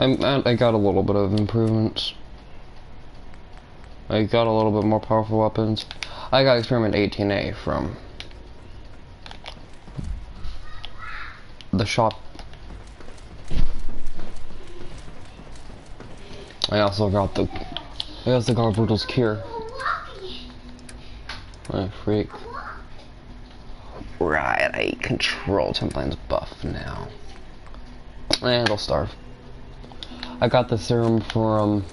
I got a little bit of improvements. I got a little bit more powerful weapons. I got Experiment 18A from the shop. I also got Brutal's Cure. Oh, freak. Right, I control Timberline's buff now. And I'll starve. I got the serum for,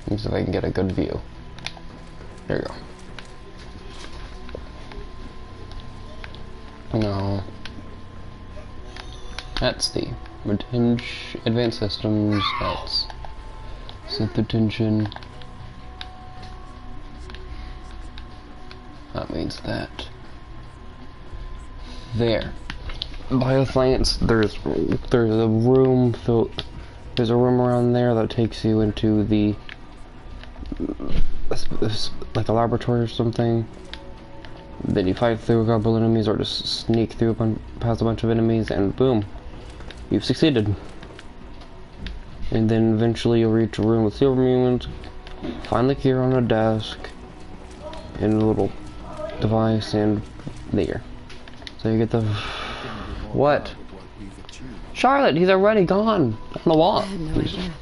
let's see if I can get a good view. There you go. No. That's the Advanced Systems, that's Synth Retention. That means that. There. Bioscience, there's a room filled, there's a room around there that takes you into the, like a laboratory or something. Then you fight through a couple enemies or just sneak through past a bunch of enemies and boom, you've succeeded. And then eventually you'll reach a room with silver mutants, find the cure on a desk, and a little device, and there. So you get the... What? Charlotte, he's already gone. On the wall. I had no idea.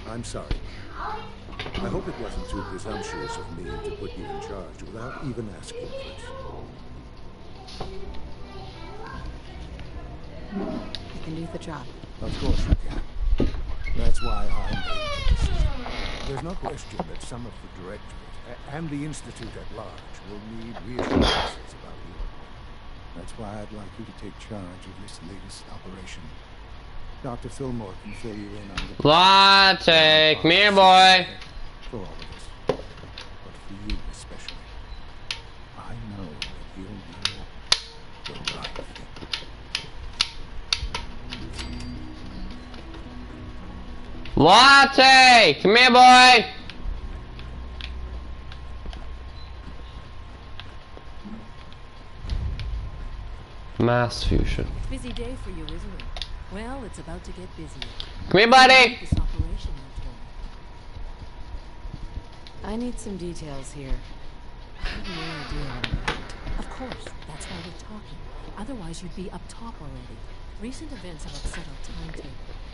I'm sorry. I hope it wasn't too presumptuous of me to put you in charge without even asking first. You can do the job. Of course you can. That's why I made the decision. There's no question that some of the directorate and the Institute at large will need reassurances about you. That's why I'd like you to take charge of this latest operation. Dr. Fillmore can fill you in on the... Latte, come here, boy. For all of us. But for you especially. I know that you'll do the right thing. Latte, come here, boy. Mass fusion. Busy day for you, isn't it? Well, it's about to get busier. Come here, buddy. This operation you told me. I need some details here. I have no idea what I'm about. Of course, that's why we're talking. Otherwise, you'd be up top already. Recent events have upset our timetable.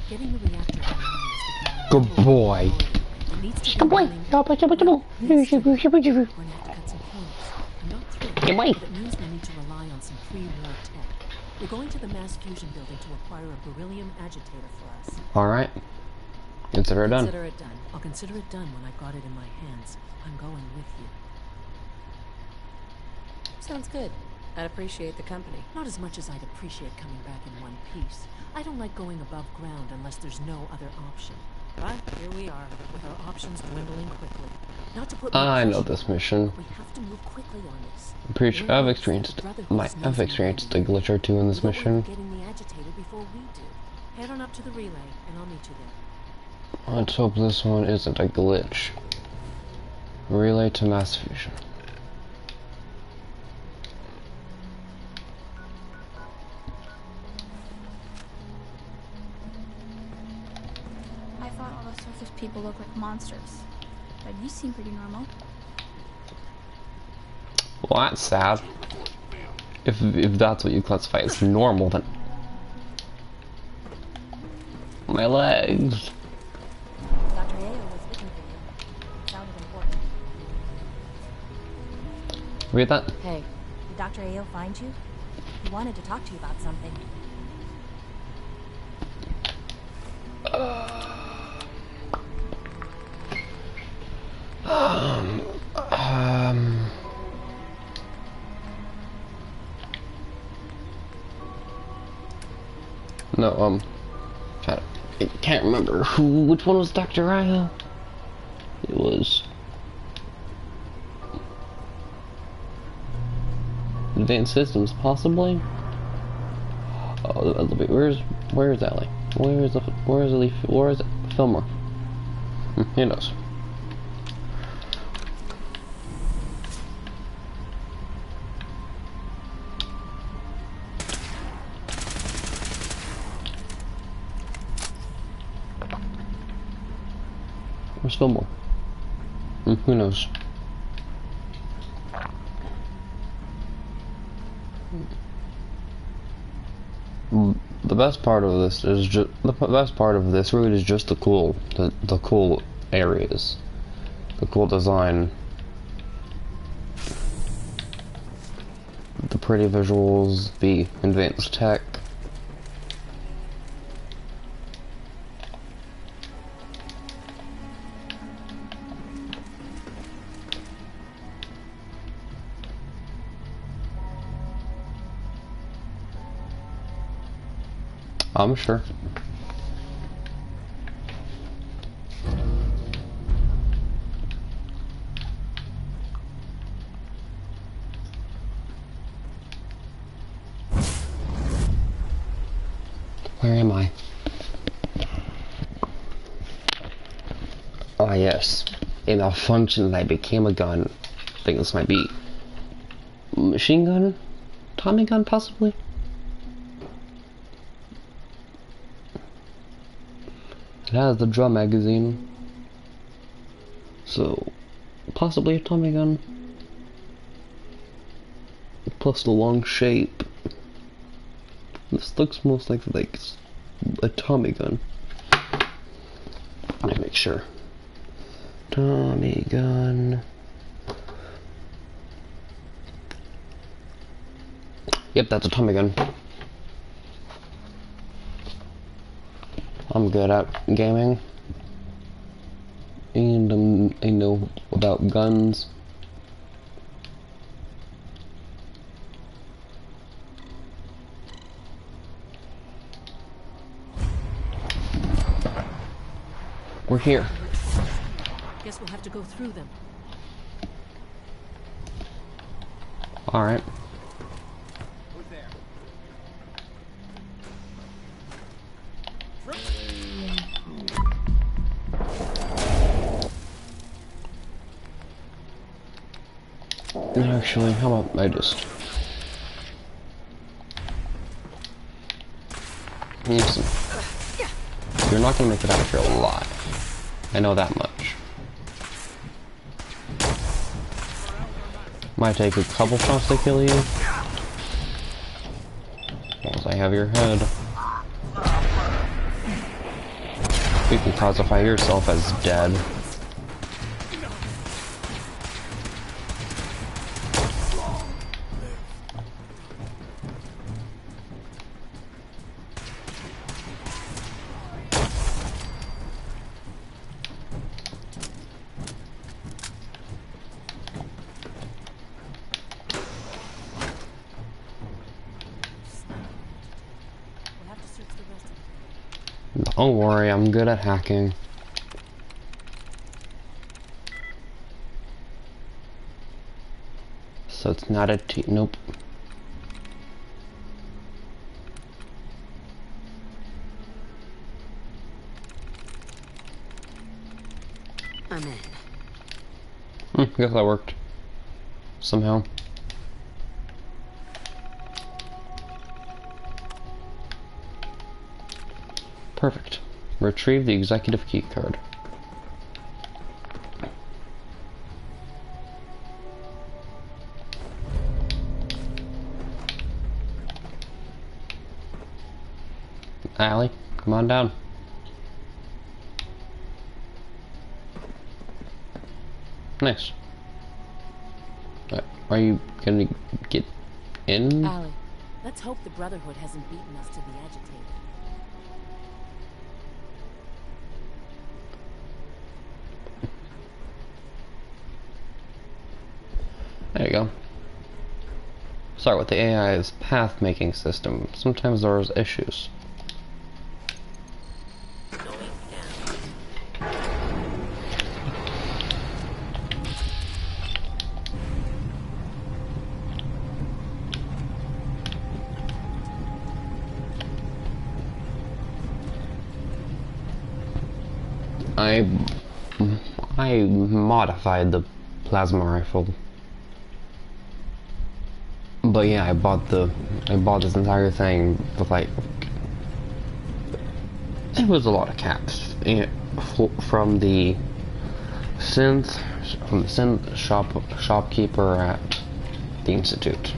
Getting the reactor online is becoming... Good boy. It needs to be running... We're gonna have to cut some corners. I'm not thrilled, but it means we need to rely on some pre-war tech. We're going to the mass fusion building to acquire a beryllium agitator for us. Alright. Consider it done. Consider it done. I'll consider it done when I've got it in my hands. I'm going with you. Sounds good. I'd appreciate the company. Not as much as I'd appreciate coming back in one piece. I don't like going above ground unless there's no other option. But here we are, with our options dwindling quickly. Not to put I know this mission. we have to move quickly on this. I'm pretty sure I've experienced a glitch or two in this mission. Getting the agitator before we do. Head on up to the relay, and I'll meet you there. Let's hope this one isn't a glitch. Relay to mass fusion. I thought all the surface people look like monsters, but you seem pretty normal. Well, that's sad. If that's what you classify as normal, then my legs. Dr. Ayo was looking for you. Sounded important. Read that. Hey, Did Dr. Ayo find you? He wanted to talk to you about something. No, I can't remember which one was Dr. Ayo. It was advanced systems, possibly. Oh, where's Ellie? Where's Filmer? Who knows? Where's Fillmore? Who knows? The best part of this is just really is just the cool areas, the cool design, the pretty visuals, the advanced tech. I'm sure. Where am I? Ah, yes. A malfunctioned and I became a gun. I think this might be machine gun? Tommy gun, possibly? It has the drum magazine, so possibly a Tommy gun, plus the long shape. This looks most like a Tommy gun. Let me make sure. Tommy gun. Yep, that's a Tommy gun. I'm good at gaming, and I know about guns. We're here. Guess we'll have to go through them. All right. Actually, how about I just need some. You're not gonna make it out of here alive. I know that much. Might take a couple shots to kill you. As I have your head. You can classify yourself as dead. Don't worry, I'm good at hacking. So it's not a nope. I'm in. Guess that worked. Somehow. Perfect. Retrieve the executive key card. Allie, come on down. Nice. Are you gonna get in? Allie, let's hope the Brotherhood hasn't beaten us to the agitator. There you go. Sorry, with the AI's path-making system, sometimes there's issues. I modified the plasma rifle. But yeah, I bought this entire thing with like, it was a lot of caps from the synth shopkeeper at the Institute.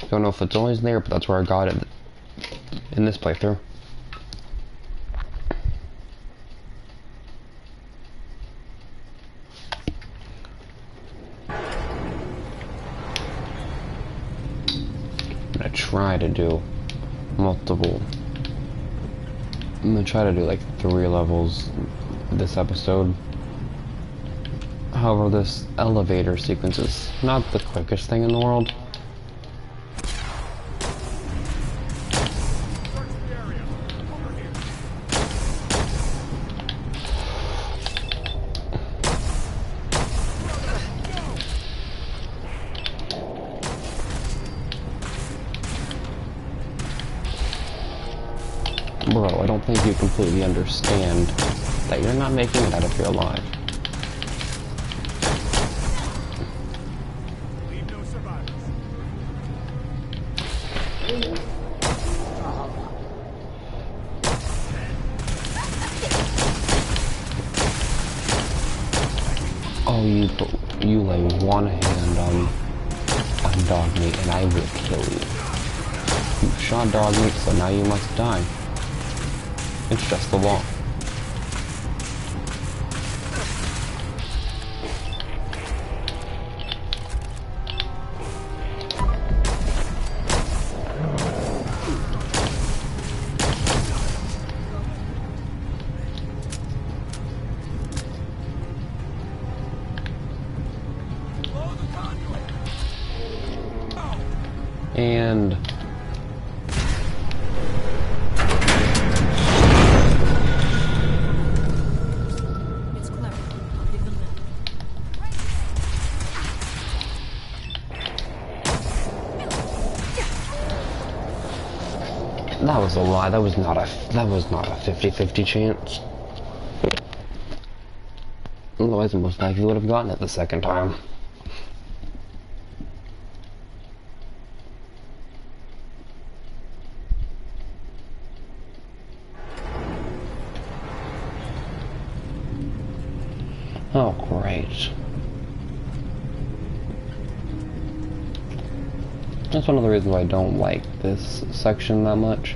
Don't know if it's always there, but that's where I got it in this playthrough. I'm gonna try to do multiple. I'm gonna try to do like 3 levels this episode. However, this elevator sequence is not the quickest thing in the world. Bro, I don't think you completely understand that you're not making it out if you're alive. Leave no survivors. Oh, you lay one hand on dog meat and I will kill you. You shot dog meat, so now you must die. It's just the law. And It's clever. I'll give them that. that was a lie. That was not a 50-50 chance. Otherwise, I most likely would have gotten it the second time. Oh, great. That's one of the reasons why I don't like this section that much.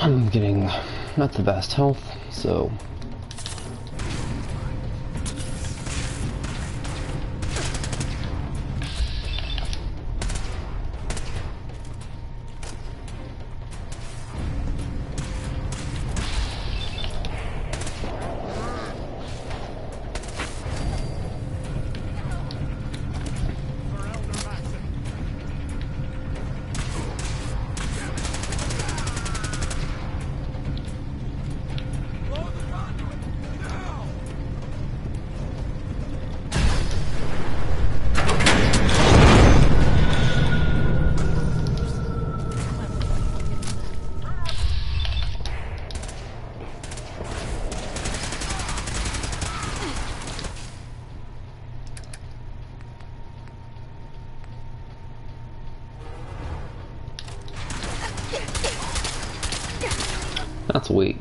I'm getting not the best health, so that's weak.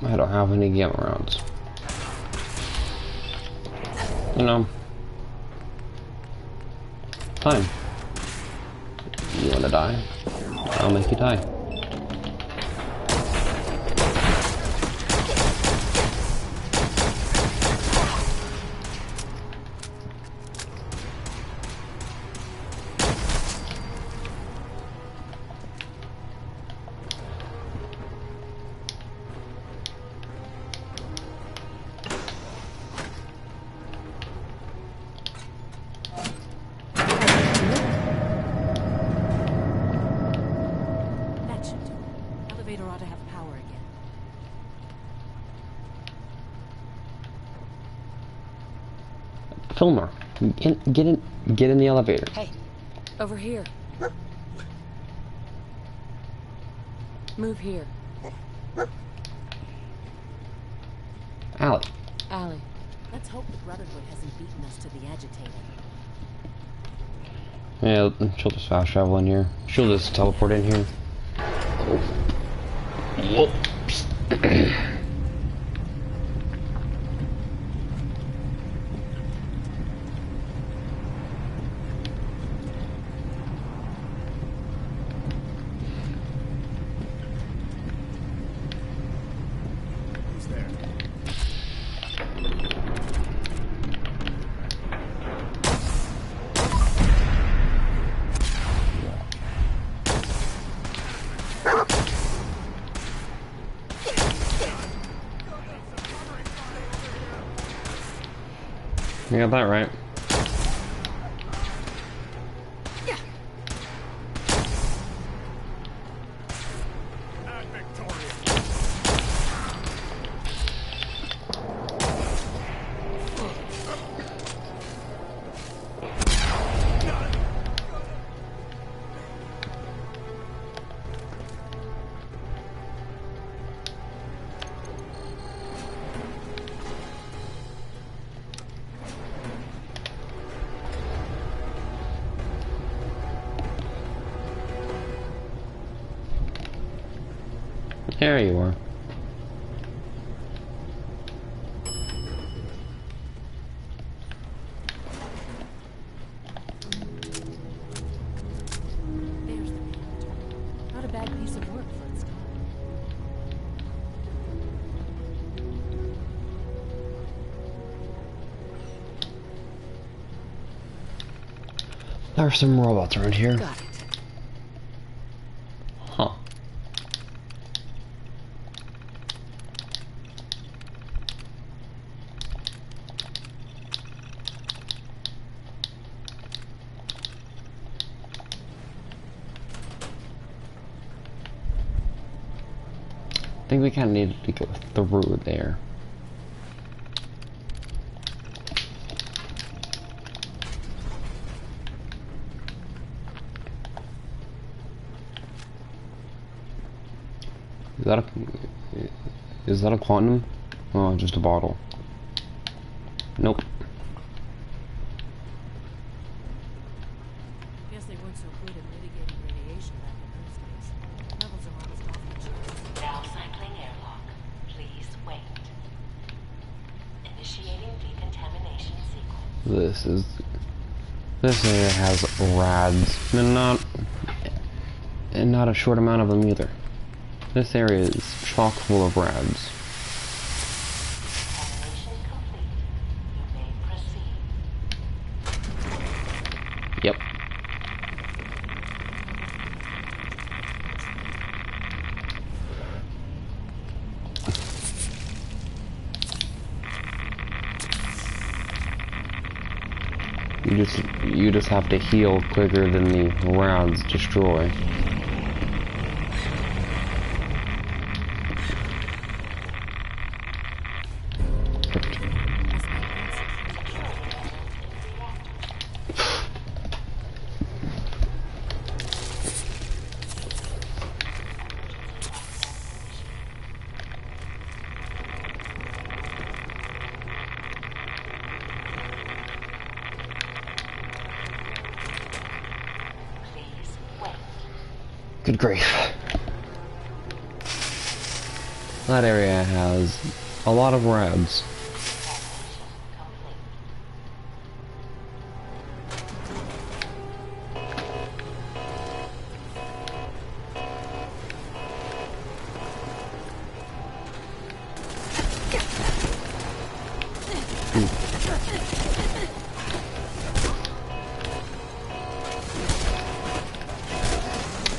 I don't have any gamma rounds. You know. Fine. You wanna die? I'll make you die. That should do it. Elevator ought to have power again. Filmer, get in the elevator. Hey, over here. Move here. Allie. Allie, let's hope the Brotherhood hasn't beaten us to the agitator. Yeah, she'll just fast travel in here. She'll just teleport in here. Whoops. Who's there? You got that right. Not victorious. There you are. There's the mandatory. Not a bad piece of work for its time. There are some robots around here. Got it. Huh. I think we kind of needed to go through there. Is that a quantum? Oh, just a bottle. Nope. Guess they weren't so good at mitigating radiation back in those days. Levels are almost off the charts. Now cycling airlock. Please wait. Initiating decontamination sequence. This area has rads, and not a short amount of them either. This area is chock full of rads. Contamination complete. You may proceed. Yep. You just have to heal quicker than the rounds destroy. Good grief. that area has a lot of rads.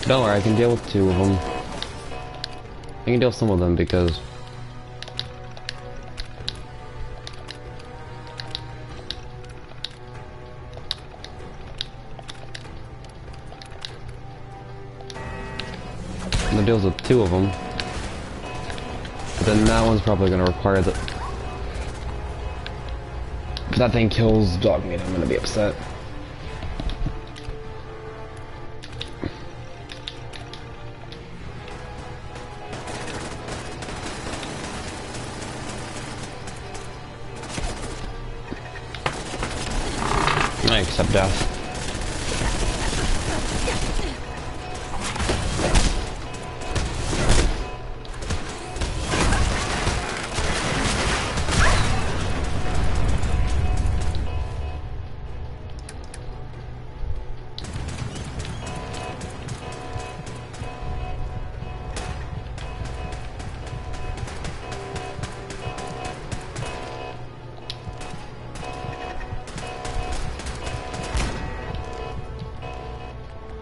Don't worry, I can deal with 2 of them. I can deal with some of them because it deals with 2 of them. But then that one's probably gonna require the. If that thing kills dog meat, I'm gonna be upset. I accept death.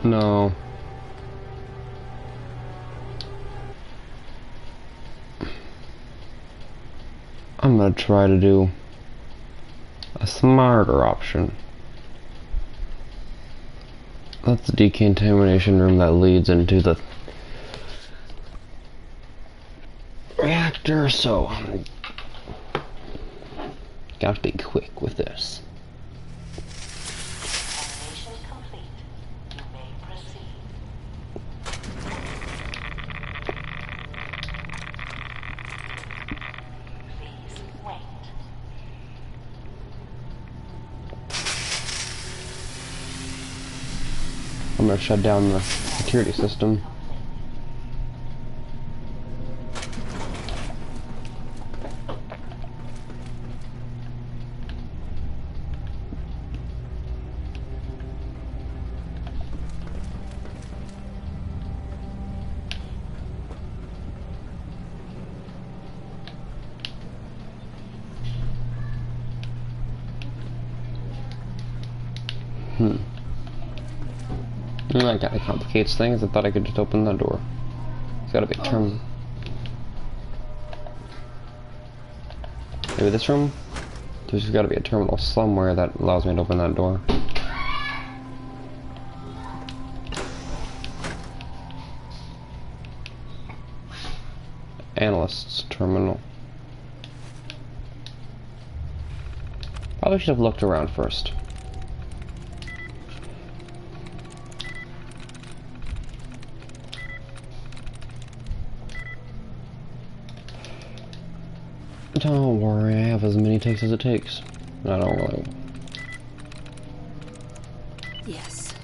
No. I'm gonna try to do a smarter option. That's the decontamination room that leads into the reactor, so gotta be quick with this. I'm gonna shut down the security system. That kinda complicates things. I thought I could just open that door. It's gotta be a terminal. Maybe this room? There's gotta be a terminal somewhere that allows me to open that door. Analyst's terminal. Probably should have looked around first. Don't worry, I have as many takes as it takes. I don't really. Yes.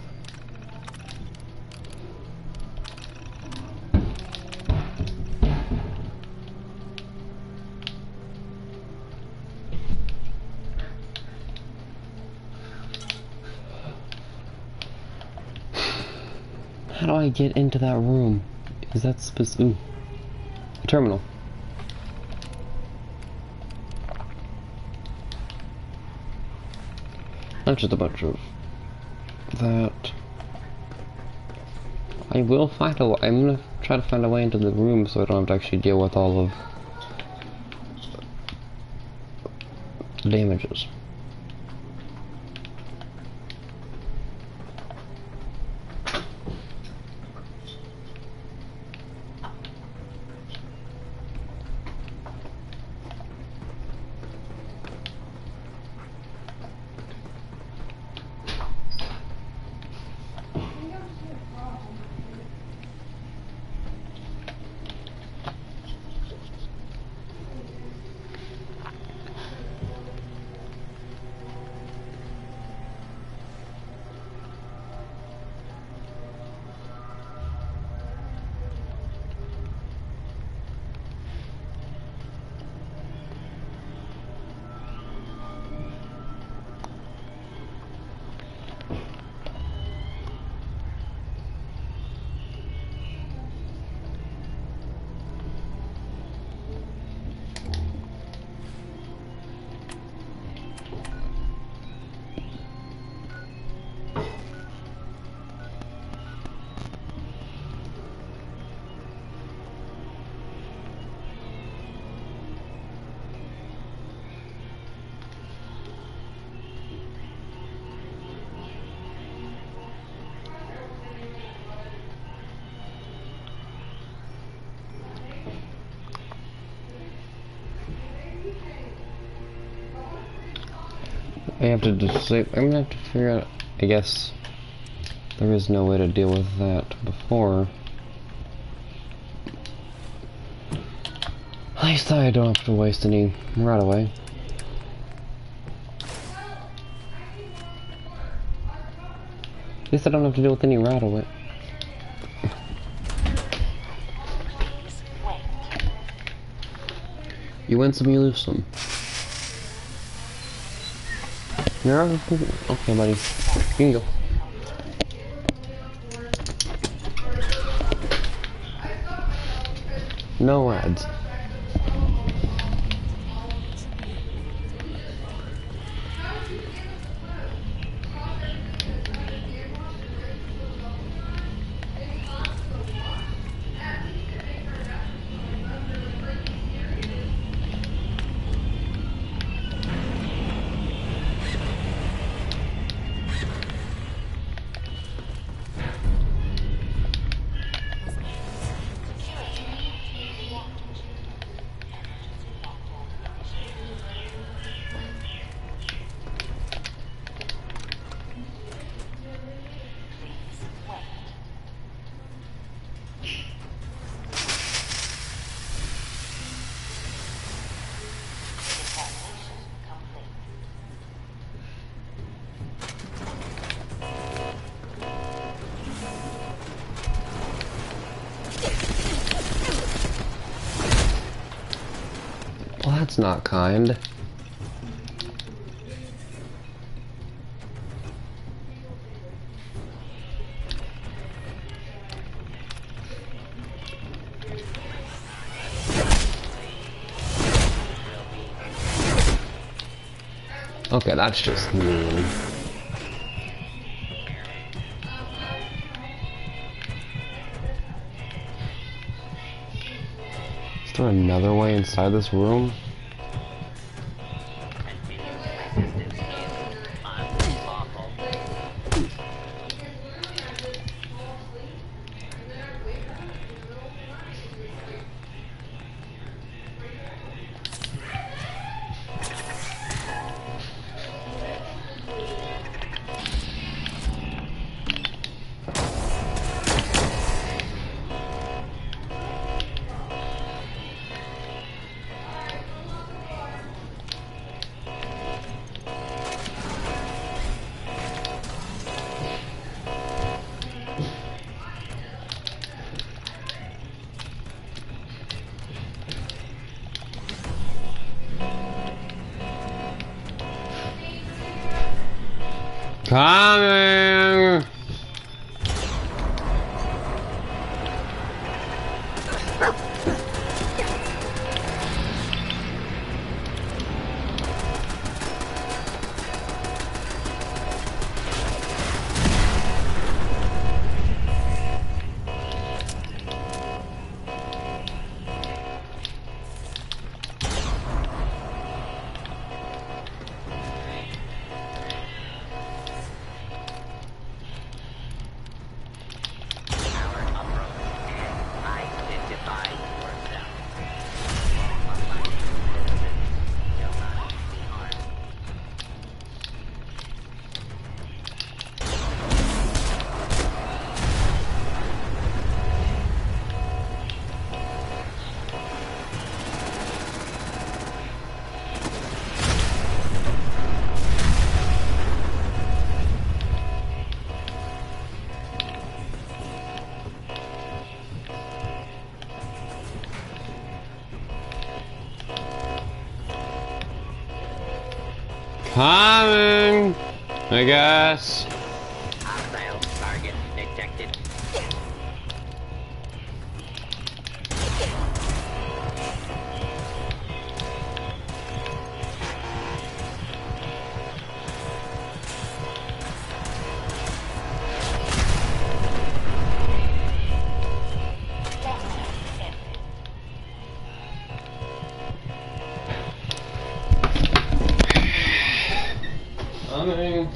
How do I get into that room? Is that specific? Ooh. A terminal. Not just a bunch of that. I will find a way. I'm gonna try to find a way into the room so I don't have to actually deal with all of the damages. I have to I'm gonna have to figure out, I guess there is no way to deal with that before. At least I don't have to waste any right away. At least I don't have to deal with any right away. You win some, you lose some. You're okay, buddy. You can go. No ads. Well, that's not kind. Okay, that's just mean. Is there another way inside this room? Coming! Coming, I guess. Hostile target detected. Coming.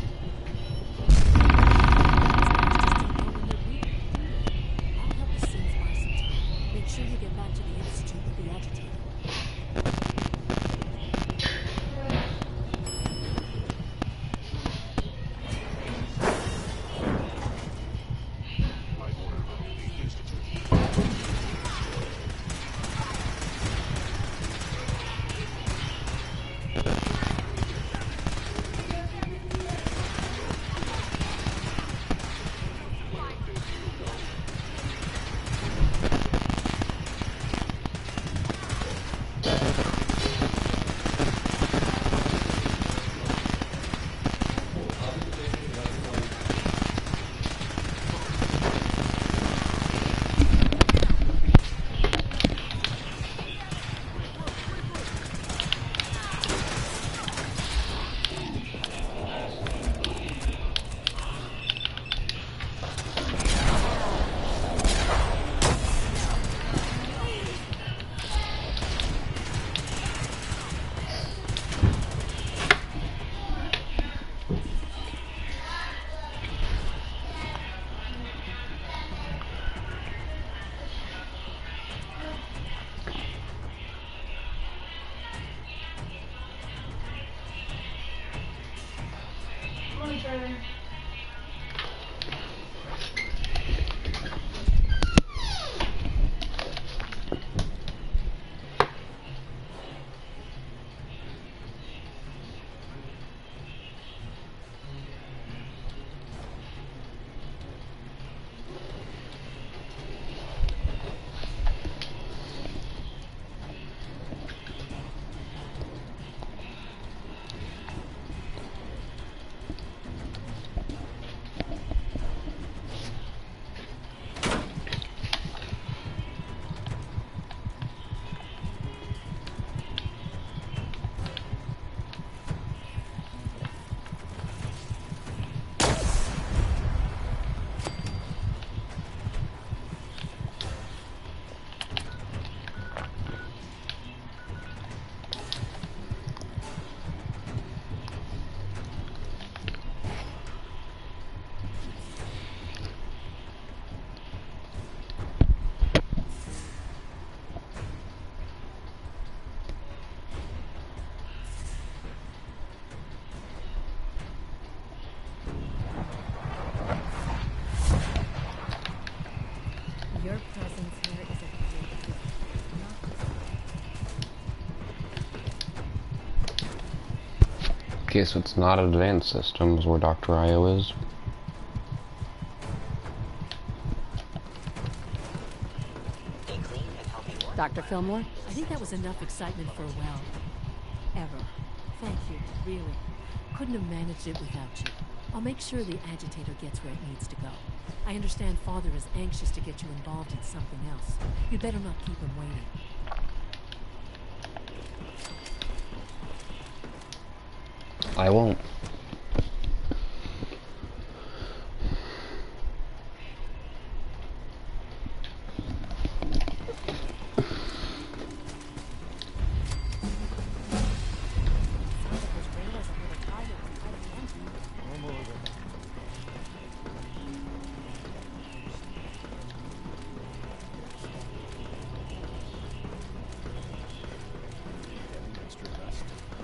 Your presence here is a great gift. Okay, so it's not advanced systems where Dr. Io is. Dr. Fillmore? I think that was enough excitement for a while. Ever. Thank you, really. Couldn't have managed it without you. I'll make sure the agitator gets where it needs to go. I understand Father is anxious to get you involved in something else. You'd better not keep him waiting. I won't.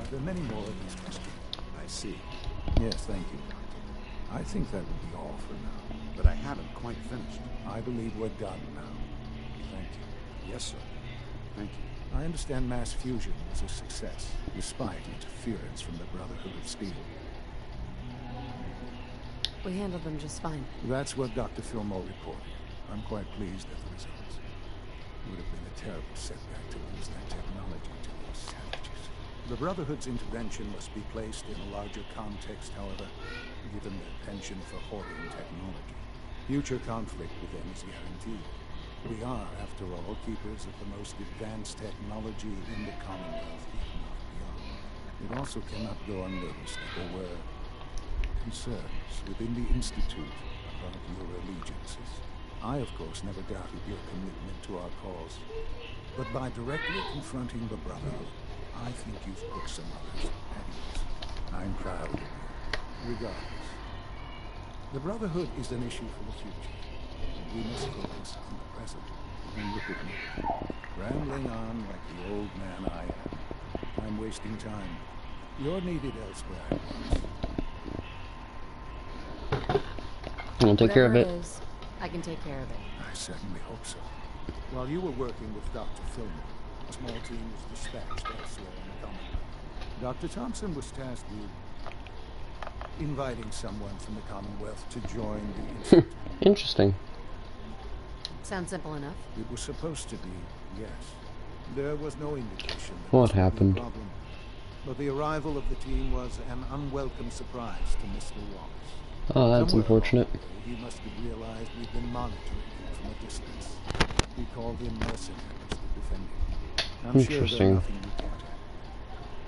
There are many more of these questions. I see. Yes, thank you, Doctor. I think that will be all for now. But I haven't quite finished. I believe we're done now. Thank you. Yes, sir. Thank you. I understand mass fusion was a success, despite interference from the Brotherhood of Steel. We handled them just fine. That's what Dr. Fillmore reported. I'm quite pleased at the results. It would have been a terrible setback to lose that technology to those savages. The Brotherhood's intervention must be placed in a larger context, however, given their penchant for hoarding technology. Future conflict with them is guaranteed. We are, after all, keepers of the most advanced technology in the Commonwealth, if not beyond. It also cannot go unnoticed that there were concerns within the Institute about your allegiances. I, of course, never doubted your commitment to our cause. But by directly confronting the Brotherhood, I think you've put some others at ease. I'm proud of you. Regardless, the Brotherhood is an issue for the future. We must focus on the present. And look at me, rambling on like the old man I am. I'm wasting time. You're needed elsewhere at once. I'll take care of it. Whatever is, I can take care of it. I certainly hope so. While you were working with Dr. Fillmore, a small team was dispatched elsewhere in the Commonwealth. Dr. Thompson was tasked with inviting someone from the Commonwealth to join the Institute. Interesting. Sounds simple enough. It was supposed to be, yes. There was no indication that What this would be a happened? problem. But the arrival of the team was an unwelcome surprise to Mr. Wallace. Oh, that's Somewhere unfortunate. along the way, he must have realized we'd been monitoring him from a distance. We called in mercenaries to defend him. I'm sure there's Interesting. nothing we can't handle.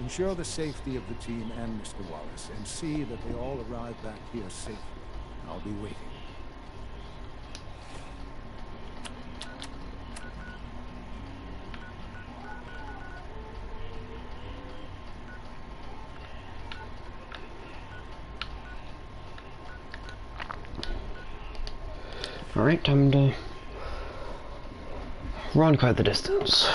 Ensure the safety of the team and Mr. Wallace, and see that they all arrive back here safely. I'll be waiting. Alright, time to run quite the distance.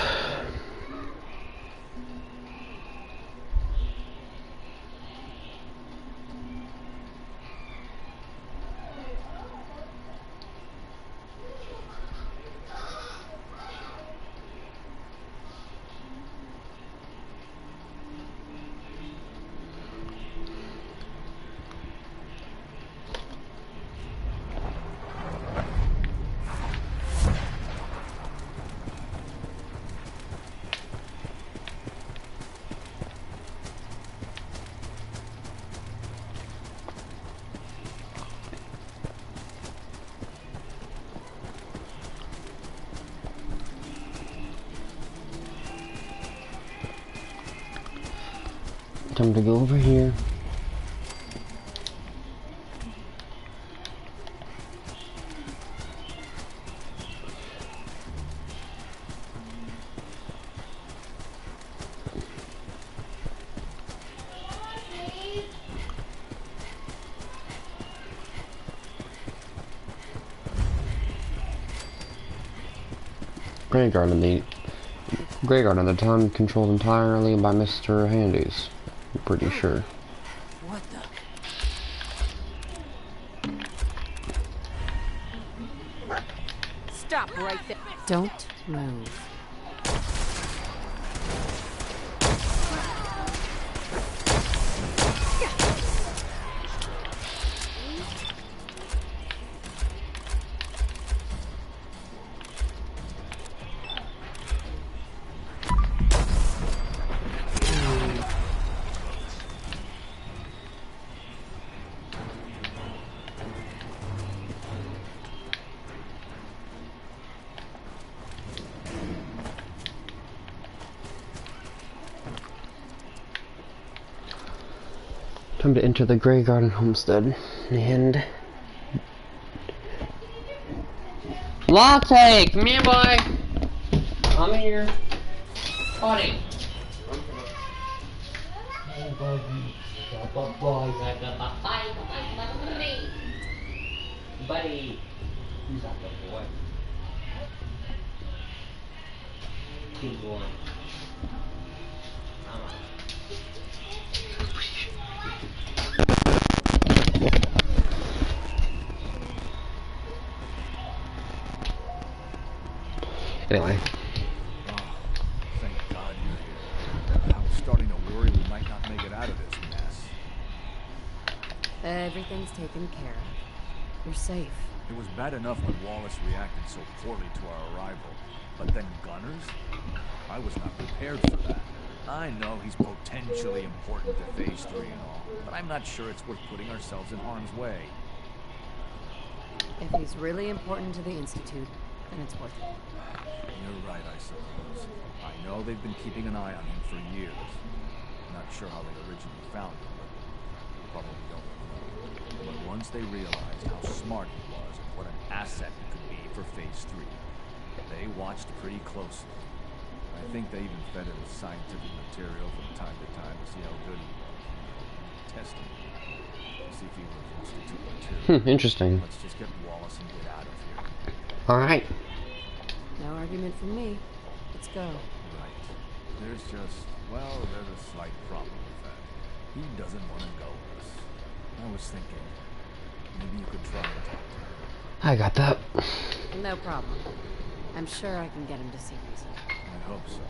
Time to go over here. Greyguard in the town controlled entirely by Mr. Handy's. I'm pretty sure. What the? Stop right there. Don't move. Time to enter the Greygarden homestead and Latte, come here, boy. Come here, buddy. Hey, buddy. Buddy. Who's that good boy? Good boy. Come on. Anyway. Oh, thank God you're here. I was starting to worry we might not make it out of this mess. Everything's taken care of. You're safe. It was bad enough when Wallace reacted so poorly to our arrival, but then Gunners? I was not prepared for that. I know he's potentially important to Phase 3 and all, but I'm not sure it's worth putting ourselves in harm's way. If he's really important to the Institute, then it's worth it. You're right, I suppose. I know they've been keeping an eye on him for years. I'm not sure how they originally found him, but they probably don't know. But once they realized how smart he was and what an asset he could be for Phase 3, they watched pretty closely. I think they even fed him with scientific material from time to time to see how good he was. Testing him. To see if he was Institute material. Interesting. Let's just get Wallace and get out of here. Alright. No argument from me. Let's go. Right. There's just, well, there's a slight problem with that. He doesn't want to go with us. I was thinking, maybe you could try and talk to him. I got that. No problem. I'm sure I can get him to see reason. I hope so.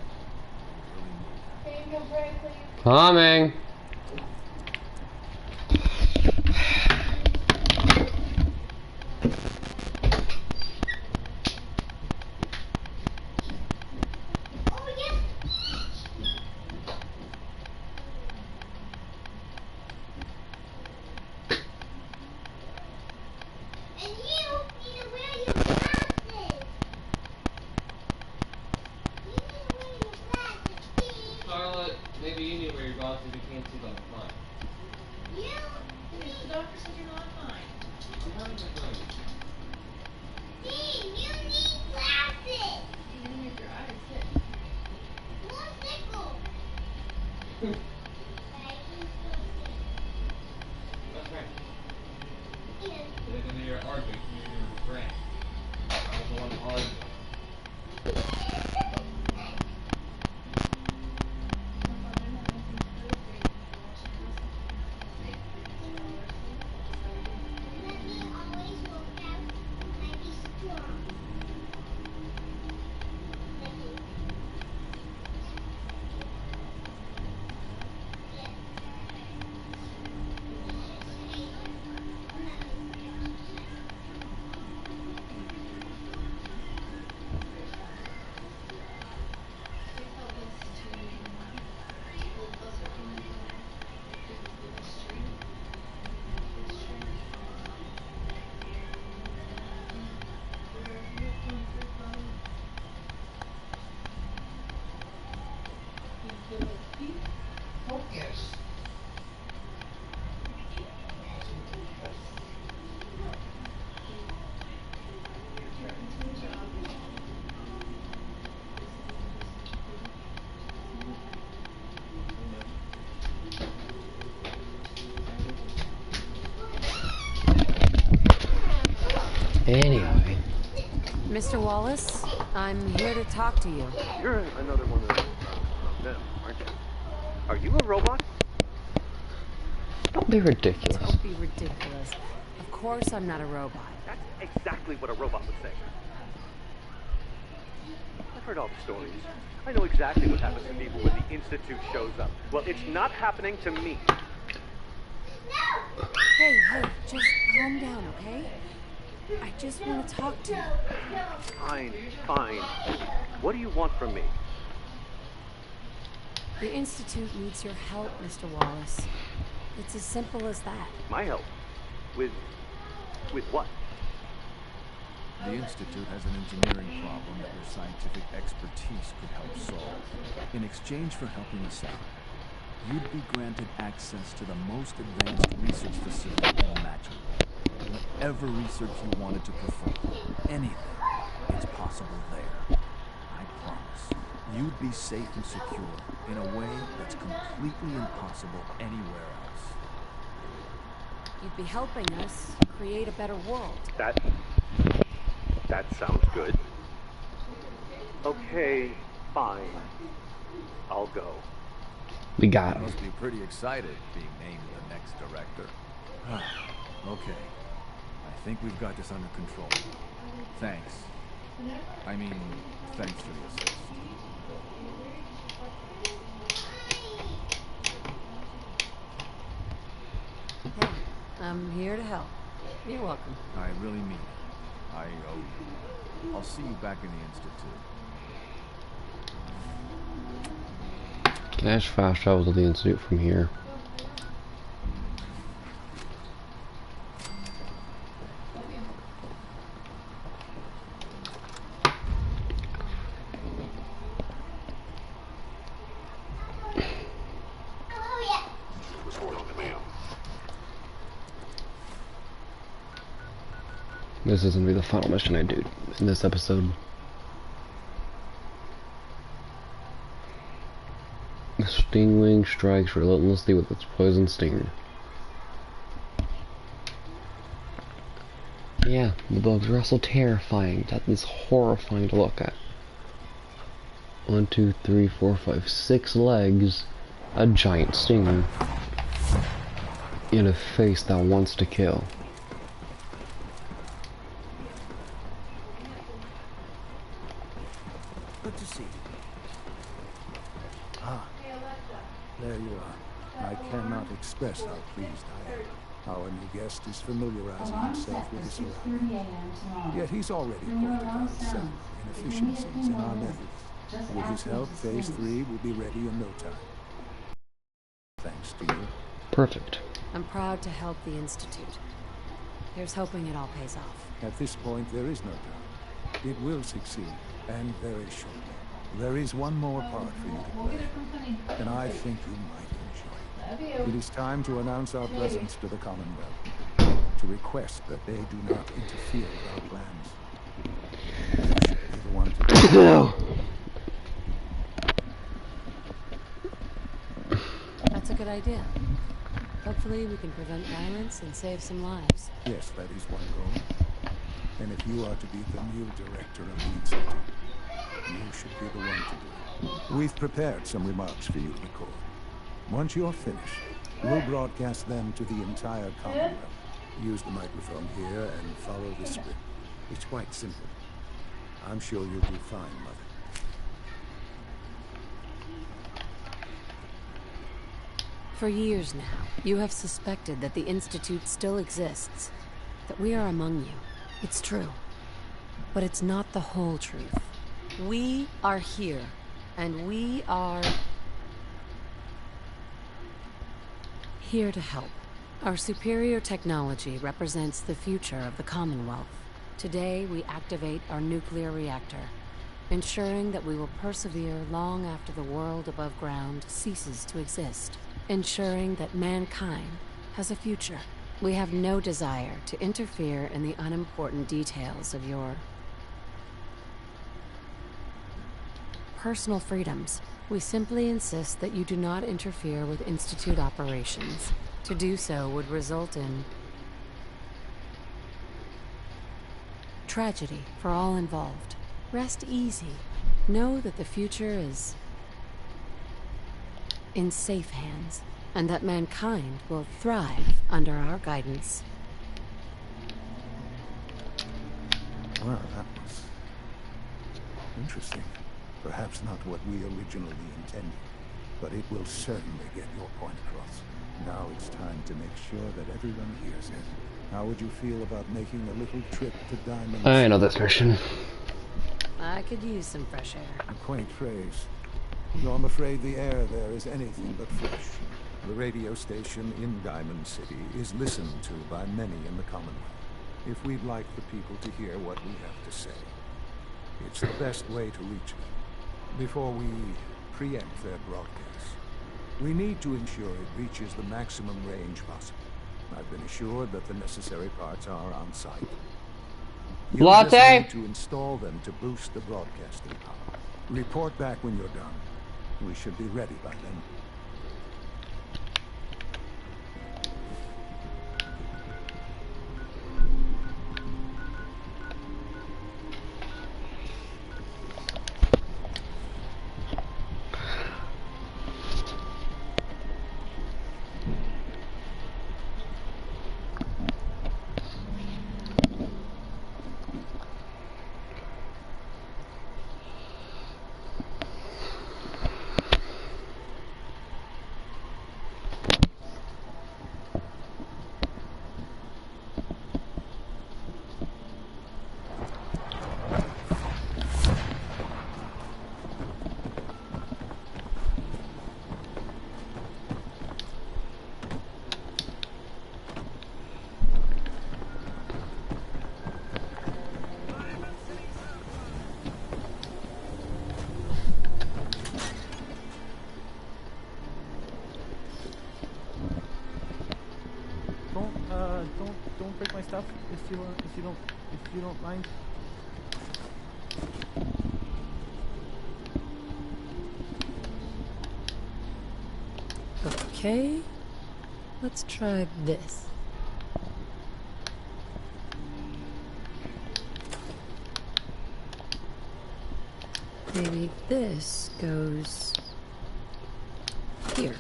I really need that. Coming. Maybe you knew where your glasses became too on the front. The doctor said you're not fine. Dean, you need glasses! You need your eyes hit. More sickle! That's right. They're going to your argument. You're your friend. I was the one arguing. Anyway. Mr. Wallace, I'm here to talk to you. You're another one of them, aren't you? Are you a robot? Don't be ridiculous. Don't be ridiculous. Of course I'm not a robot. That's exactly what a robot would say. I've heard all the stories. I know exactly what happens to people when the Institute shows up. Well, it's not happening to me. Hey, just calm down, okay? I just want to talk to you. Fine. What do you want from me? The Institute needs your help, Mr. Wallace. It's as simple as that. My help? With what? The Institute has an engineering problem that your scientific expertise could help solve. In exchange for helping us out, you'd be granted access to the most advanced research facility imaginable. Whatever research you wanted to perform, anything, it's possible there. I promise. You'd be safe and secure in a way that's completely impossible anywhere else. You'd be helping us create a better world. That sounds good. Okay, fine. I'll go. We got him. Must be pretty excited being named the next director. Okay. I think we've got this under control. Thanks. I mean, thanks for the assist. Hey, I'm here to help. You're welcome. I really mean it. I owe you. I'll see you back in the Institute. Cash fast travel to the Institute from here. This is gonna be the final mission I do in this episode. The Stingwing strikes relentlessly with its poison sting. Yeah, the bugs are also terrifying. That is horrifying to look at. 1, 2, 3, 4, 5, 6 legs, a giant stinger, in a face that wants to kill. Good to see you. There you are. I cannot express how pleased I am. Our new guest is familiarizing himself with his surroundings. Yet he's already pointed out some inefficiencies in our methods. With his help, Phase 3 will be ready in no time. Thanks to you. Perfect. I'm proud to help the Institute. Here's hoping it all pays off. At this point, there is no doubt. It will succeed, and very shortly. There is one more part for you to play, and I think you might enjoy it. It is time to announce our presence to the Commonwealth, to request that they do not interfere with our plans. You should be the one to do it. That's a good idea. Hopefully we can prevent violence and save some lives. Yes, that is one goal. And if you are to be the new director of the Institute, you should be the one to do it. We've prepared some remarks for you to record. Once you're finished, we'll broadcast them to the entire Commonwealth. Use the microphone here and follow the script. It's quite simple. I'm sure you'll do fine, Mother. For years now, you have suspected that the Institute still exists, that we are among you. It's true. But it's not the whole truth. We are here, and we are here to help. Our superior technology represents the future of the Commonwealth. Today, we activate our nuclear reactor, ensuring that we will persevere long after the world above ground ceases to exist, ensuring that mankind has a future. We have no desire to interfere in the unimportant details of your personal freedoms. We simply insist that you do not interfere with Institute operations. To do so would result in tragedy for all involved. Rest easy. Know that the future is in safe hands, and that mankind will thrive under our guidance. Well, that was interesting. Perhaps not what we originally intended, but it will certainly get your point across. Now it's time to make sure that everyone hears it. How would you feel about making a little trip to Diamond? I know this mission. I could use some fresh air. A quaint phrase. Though I'm afraid the air there is anything but fresh. The radio station in Diamond City is listened to by many in the Commonwealth. If we'd like the people to hear what we have to say, it's the best way to reach them. Before we preempt their broadcast, we need to ensure it reaches the maximum range possible. I've been assured that the necessary parts are on site. You just need to install them to boost the broadcasting power. Report back when you're done. We should be ready by then. Don't break my stuff if you don't mind. Okay, let's try this. Maybe this goes here.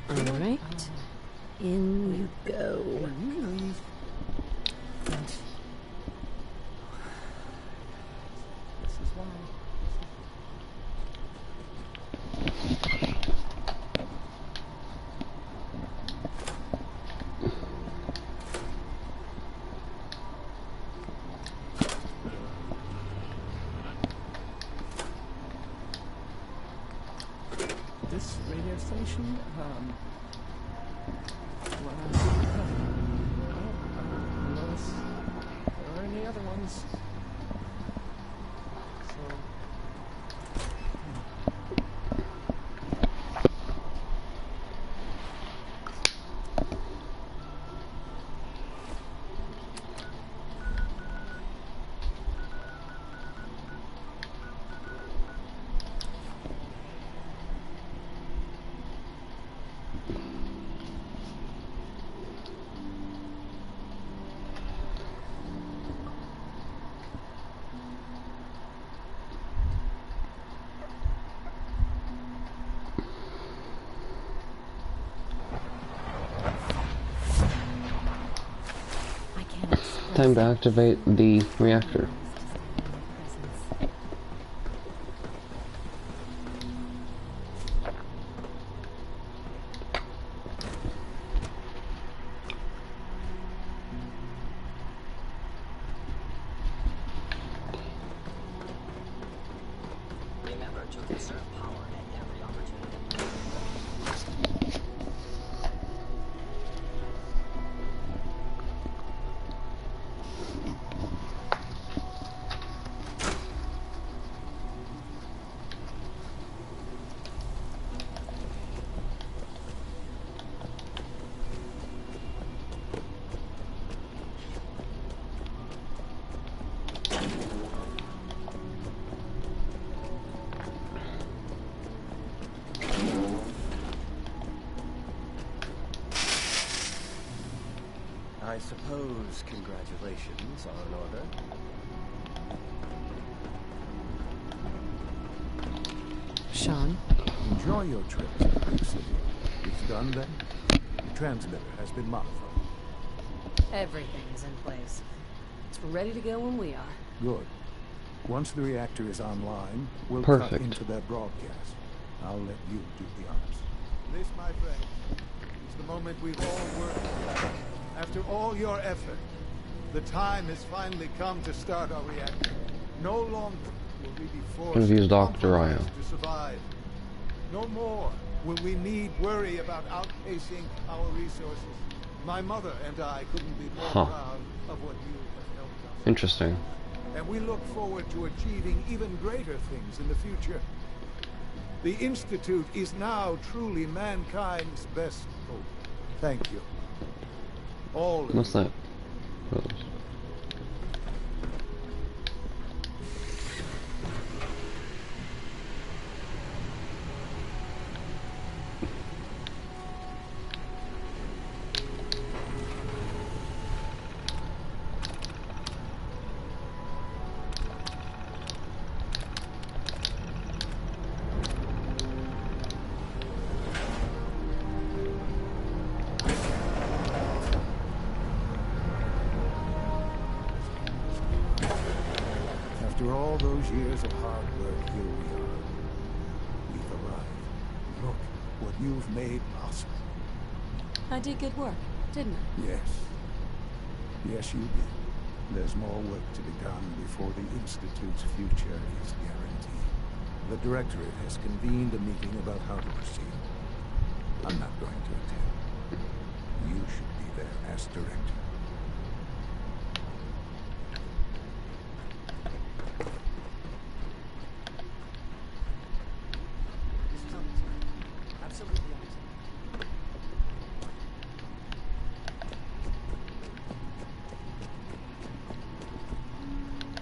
Alright, in you go. This is why. This radio station, unless there are any other ones. So, Time to activate the reactor. Remember to conserve power at every opportunity. I suppose congratulations are in order. Sean? Enjoy your trip to the big city. It's done then? The transmitter has been modified. Everything's in place. It's ready to go when we are. Good. Once the reactor is online, we'll Perfect. cut into that broadcast. I'll let you do the honors. This, my friend, is the moment we've all worked for. After all your effort, the time has finally come to start our reactor. No longer will we be forced Use to Dr. compromise Io. to survive. No more will we need worry about outpacing our resources. My mother and I couldn't be more proud of what you have helped us. Interesting. And we look forward to achieving even greater things in the future. The Institute is now truly mankind's best hope. Thank you. All of What's you. that? Brothers. After all those years of hard work, here we are. We've arrived. Look what you've made possible. I did good work, didn't I? Yes. Yes, you did. There's more work to be done before the Institute's future is guaranteed. The Directorate has convened a meeting about how to proceed. I'm not going to attend. You should be there as Director. This is unacceptable. Absolutely unacceptable.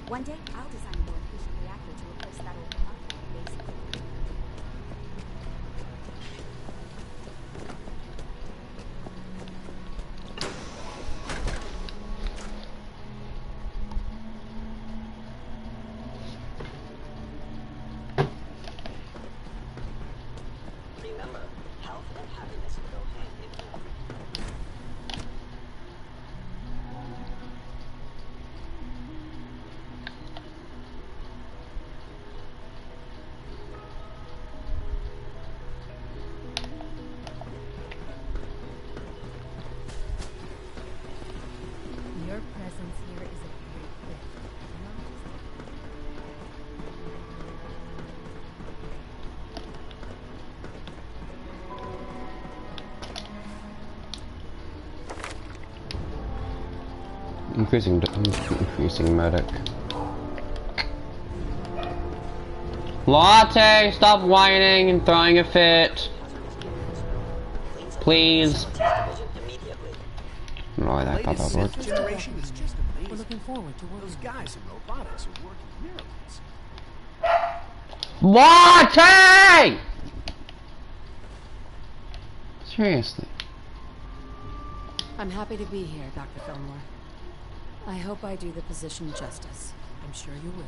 One day, I'll design a more efficient reactor to replace that old one, basically. Remember, health and happiness go hand in hand. Your presence here is a great gift. Not just Increasing medic. Latte, stop whining and throwing a fit. Please. I don't know why that thought that would work. Generation is just amazing. We're looking forward to working. Those guys in robotics are working miracles. Latte! Seriously. I'm happy to be here, Dr. Fillmore. I hope I do the position justice. I'm sure you will.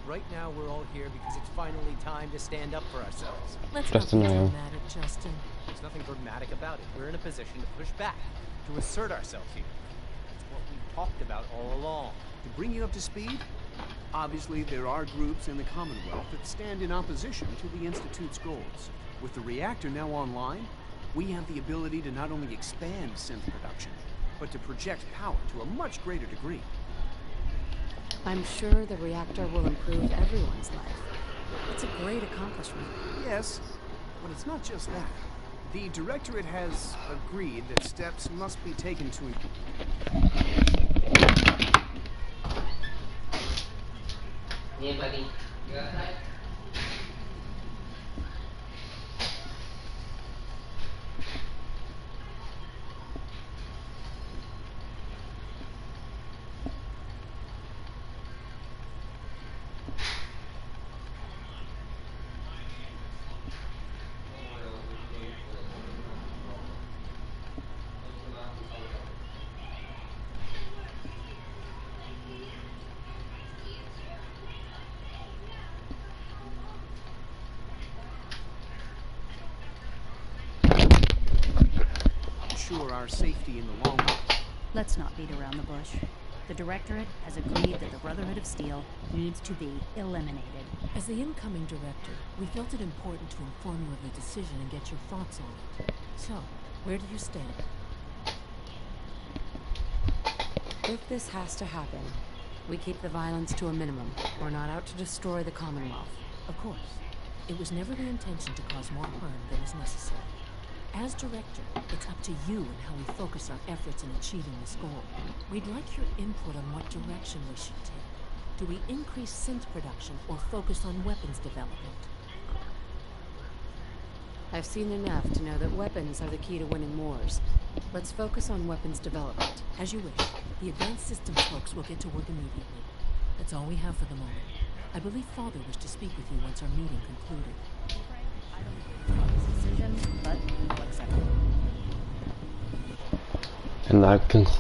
Right now, we're all here because it's finally time to stand up for ourselves. Let's Justin, not be I am. dramatic, Justin. There's nothing dramatic about it. We're in a position to push back, to assert ourselves here. That's what we've talked about all along. To bring you up to speed, obviously there are groups in the Commonwealth that stand in opposition to the Institute's goals. With the reactor now online, we have the ability to not only expand synth production, but to project power to a much greater degree. I'm sure the reactor will improve everyone's life. It's a great accomplishment. Yes, but it's not just that. The Directorate has agreed that steps must be taken to... Yeah, buddy. You outside? ensure our safety in the long run. Let's not beat around the bush. The Directorate has agreed that the Brotherhood of Steel needs to be eliminated. As the incoming director, we felt it important to inform you of the decision and get your thoughts on it. So, where do you stand? If this has to happen, we keep the violence to a minimum. We're not out to destroy the Commonwealth. Of course. It was never the intention to cause more harm than is necessary. As director, it's up to you and how we focus our efforts in achieving this goal. We'd like your input on what direction we should take. Do we increase synth production or focus on weapons development? I've seen enough to know that weapons are the key to winning wars. Let's focus on weapons development. As you wish. The advanced systems folks will get to work immediately. That's all we have for the moment. I believe Father wished to speak with you once our meeting concluded. I don't agree with this decision, but we'll accept it. And that concludes